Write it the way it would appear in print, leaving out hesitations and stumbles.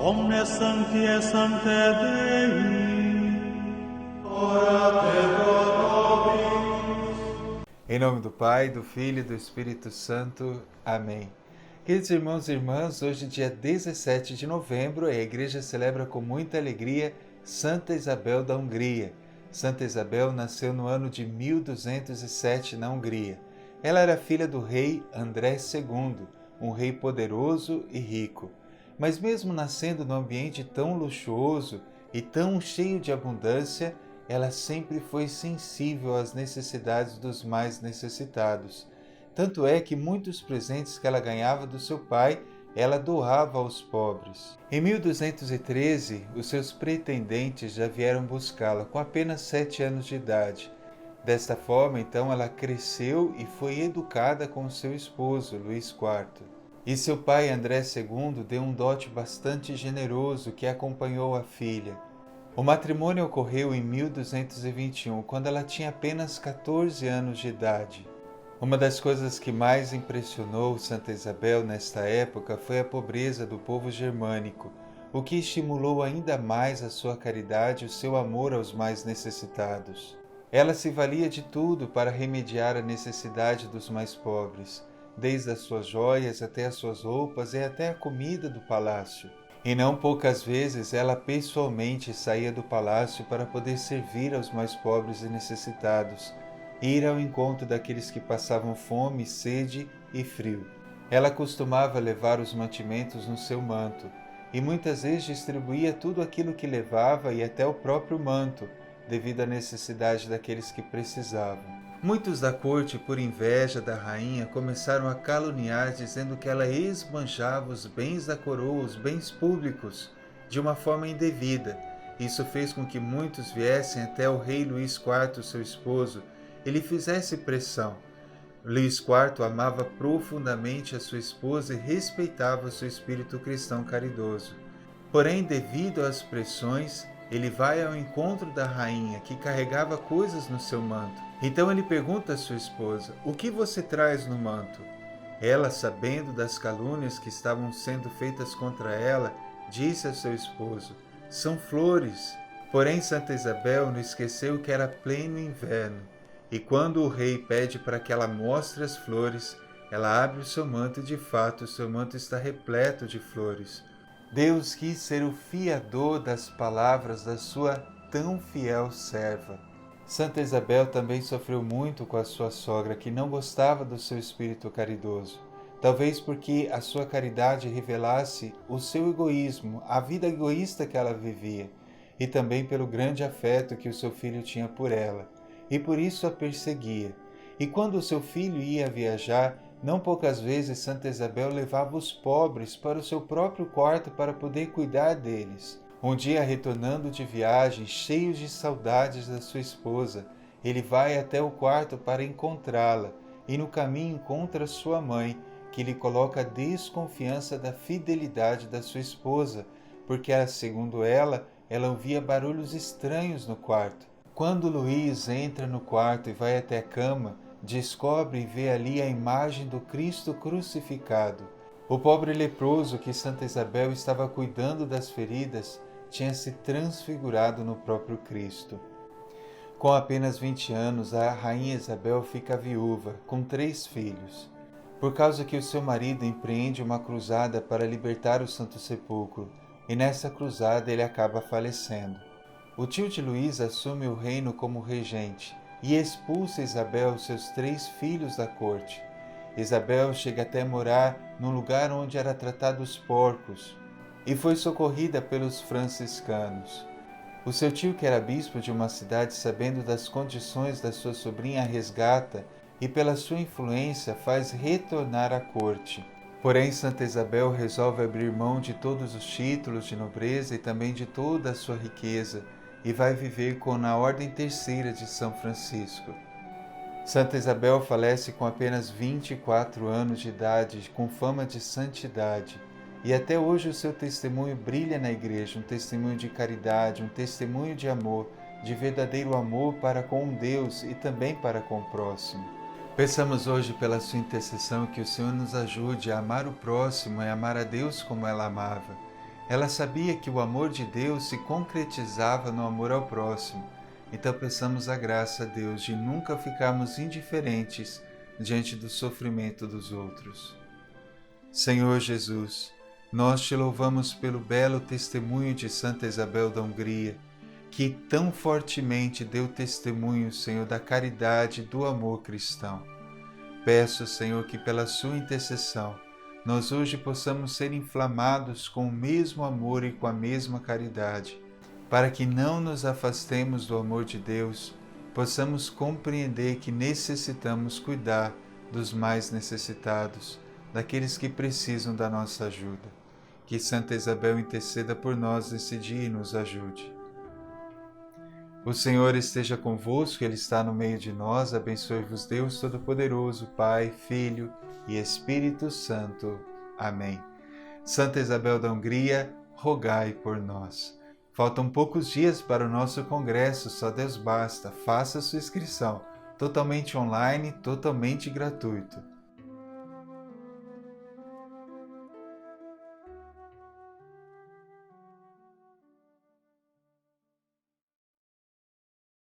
omnes sancti sancte Dei, ora et pro nobis. Em nome do Pai, do Filho e do Espírito Santo. Amém. Queridos irmãos e irmãs, hoje, dia 17 de novembro, a Igreja celebra com muita alegria Santa Isabel da Hungria. Santa Isabel nasceu no ano de 1207 na Hungria. Ela era filha do rei André II, um rei poderoso e rico. Mas mesmo nascendo num ambiente tão luxuoso e tão cheio de abundância, ela sempre foi sensível às necessidades dos mais necessitados. Tanto é que muitos presentes que ela ganhava do seu pai, ela doava aos pobres. Em 1213, os seus pretendentes já vieram buscá-la com apenas 7 anos de idade. Desta forma, então, ela cresceu e foi educada com seu esposo, Luís IV. E seu pai, André II, deu um dote bastante generoso que acompanhou a filha. O matrimônio ocorreu em 1221, quando ela tinha apenas 14 anos de idade. Uma das coisas que mais impressionou Santa Isabel nesta época foi a pobreza do povo germânico, o que estimulou ainda mais a sua caridade e o seu amor aos mais necessitados. Ela se valia de tudo para remediar a necessidade dos mais pobres, desde as suas joias até as suas roupas e até a comida do palácio. E não poucas vezes ela pessoalmente saía do palácio para poder servir aos mais pobres e necessitados, ir ao encontro daqueles que passavam fome, sede e frio. Ela costumava levar os mantimentos no seu manto, e muitas vezes distribuía tudo aquilo que levava e até o próprio manto, devido à necessidade daqueles que precisavam. Muitos da corte, por inveja da rainha, começaram a caluniar, dizendo que ela esbanjava os bens da coroa, os bens públicos, de uma forma indevida. Isso fez com que muitos viessem até o rei Luís IV, seu esposo, e lhe fizesse pressão. Luís IV amava profundamente a sua esposa e respeitava o seu espírito cristão caridoso. Porém, devido às pressões, ele vai ao encontro da rainha, que carregava coisas no seu manto. Então ele pergunta à sua esposa: "O que você traz no manto?" Ela, sabendo das calúnias que estavam sendo feitas contra ela, disse a seu esposo: "São flores." Porém, Santa Isabel não esqueceu que era pleno inverno. E quando o rei pede para que ela mostre as flores, ela abre o seu manto e, de fato, o seu manto está repleto de flores. Deus quis ser o fiador das palavras da sua tão fiel serva. Santa Isabel também sofreu muito com a sua sogra, que não gostava do seu espírito caridoso. Talvez porque a sua caridade revelasse o seu egoísmo, a vida egoísta que ela vivia, e também pelo grande afeto que o seu filho tinha por ela, e por isso a perseguia. E quando o seu filho ia viajar, não poucas vezes Santa Isabel levava os pobres para o seu próprio quarto para poder cuidar deles. Um dia, retornando de viagem, cheio de saudades da sua esposa, ele vai até o quarto para encontrá-la, e no caminho encontra sua mãe, que lhe coloca a desconfiança da fidelidade da sua esposa, porque, segundo ela ouvia barulhos estranhos no quarto. Quando Luís entra no quarto e vai até a cama, descobre e vê ali a imagem do Cristo crucificado. O pobre leproso que Santa Isabel estava cuidando das feridas tinha se transfigurado no próprio Cristo. Com apenas 20 anos, a rainha Isabel fica viúva, com 3 filhos. Por causa que o seu marido empreende uma cruzada para libertar o Santo Sepulcro, e nessa cruzada ele acaba falecendo. O tio de Luís assume o reino como regente e expulsa Isabel e seus 3 filhos da corte. Isabel chega até morar num lugar onde era tratado os porcos e foi socorrida pelos franciscanos. O seu tio, que era bispo de uma cidade, sabendo das condições da sua sobrinha, a resgata e, pela sua influência, faz retornar à corte. Porém, Santa Isabel resolve abrir mão de todos os títulos de nobreza e também de toda a sua riqueza, e vai viver na Ordem Terceira de São Francisco. Santa Isabel falece com apenas 24 anos de idade, com fama de santidade, e até hoje o seu testemunho brilha na Igreja, um testemunho de caridade, um testemunho de amor, de verdadeiro amor para com Deus e também para com o próximo. Peçamos hoje pela sua intercessão que o Senhor nos ajude a amar o próximo e amar a Deus como ela amava, Ela sabia que o amor de Deus se concretizava no amor ao próximo. Então peçamos a graça a Deus de nunca ficarmos indiferentes diante do sofrimento dos outros. Senhor Jesus, nós te louvamos pelo belo testemunho de Santa Isabel da Hungria, que tão fortemente deu testemunho, Senhor, da caridade e do amor cristão. Peço, Senhor, que pela sua intercessão, nós hoje possamos ser inflamados com o mesmo amor e com a mesma caridade, para que não nos afastemos do amor de Deus, possamos compreender que necessitamos cuidar dos mais necessitados, daqueles que precisam da nossa ajuda. Que Santa Isabel interceda por nós nesse dia e nos ajude. O Senhor esteja convosco, Ele está no meio de nós. Abençoe-vos Deus Todo-Poderoso, Pai, Filho e Espírito Santo. Amém. Santa Isabel da Hungria, rogai por nós. Faltam poucos dias para o nosso congresso, só Deus basta. Faça sua inscrição, totalmente online, totalmente gratuito.